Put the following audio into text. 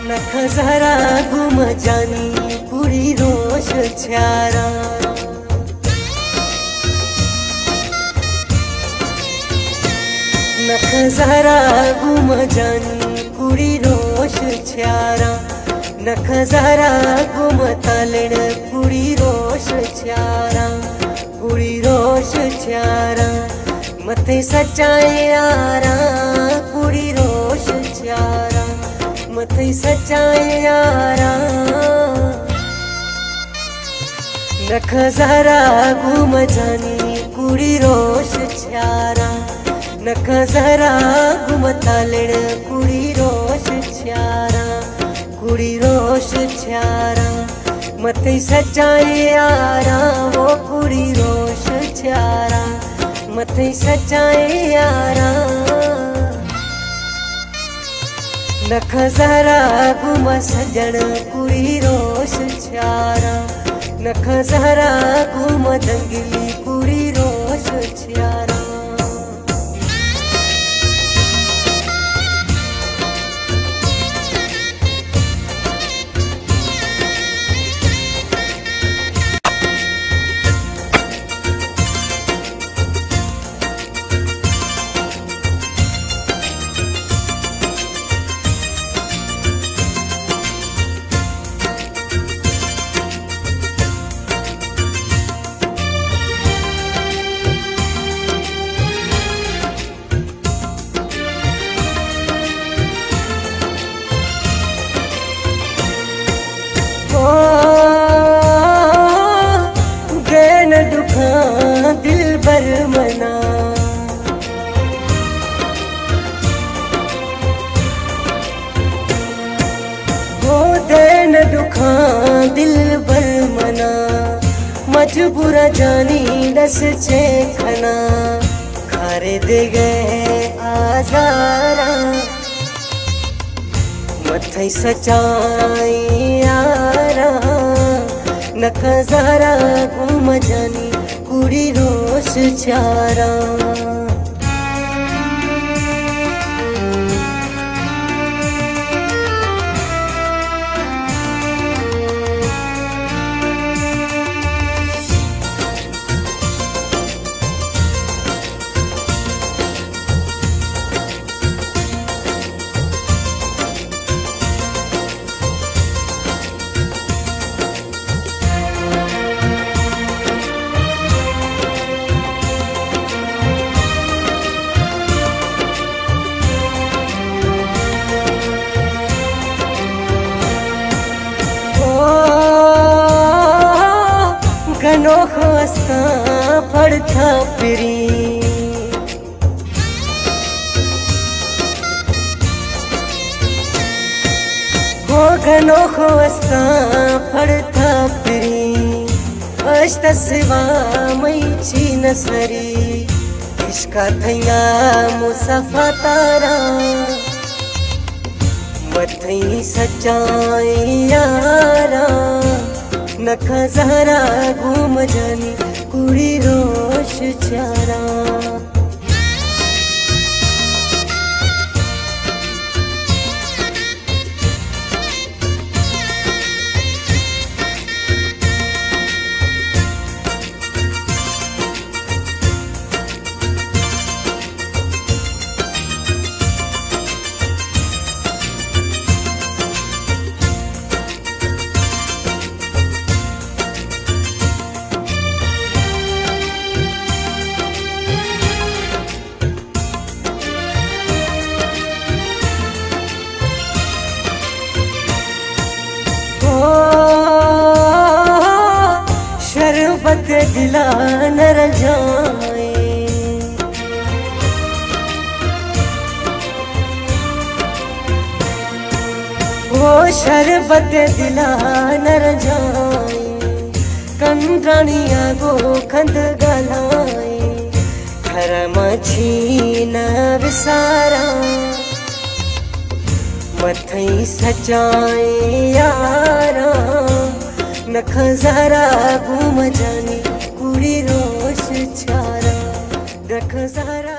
नख जरा घुम जानी पूरी रोश छारा। नख जरा घुम जानी पूरी रोश छारा। नख जरा घुम तालण पूरी रोश छारा। पूरी रोश छारा मथे सचाए यारा। पूरी रोश छारा मथे सचाए यारा। नख जरा घुम जानी कुड़ी रोश छारा। नख जरा घुम तालण कुड़ी रोश छारा। कुड़ी रोश छारा मथे सचाए यारा। वो कुड़ी रोश छारा मथे सचाए यारा। नख जरा घुम सजण कुड़ी रोश छारा। नख जरा घुम दंगली कुड़ी रोश छारा। गैन दुखा दिल बर मना। हो दैन दुखा दिल बर मना। मजबूर जानी दस चे खना। खारे दे गए आजारा मथे सचाई यारा। नख जरा घुम जानी कुड़ी रोश छारा। घनो खस्ता पड़ता फिरी। हो घनो खस्ता पड़ता फिरी। अष्ट सिवा मई चीन सरी। इश्का थैया मुसफा तारा मथई सचाए यारा। नख जरा घुम जानी कुड़ी रोश छारा। शरबत दिला नर जाए। वो शरबत दिला नर जाए। कंद्रानिया गो खंद गलाए। घर मछी न विसारा मथई सचाए यारा। नख जरा घुम जानी कुड़ी रोश छारा। नख जरा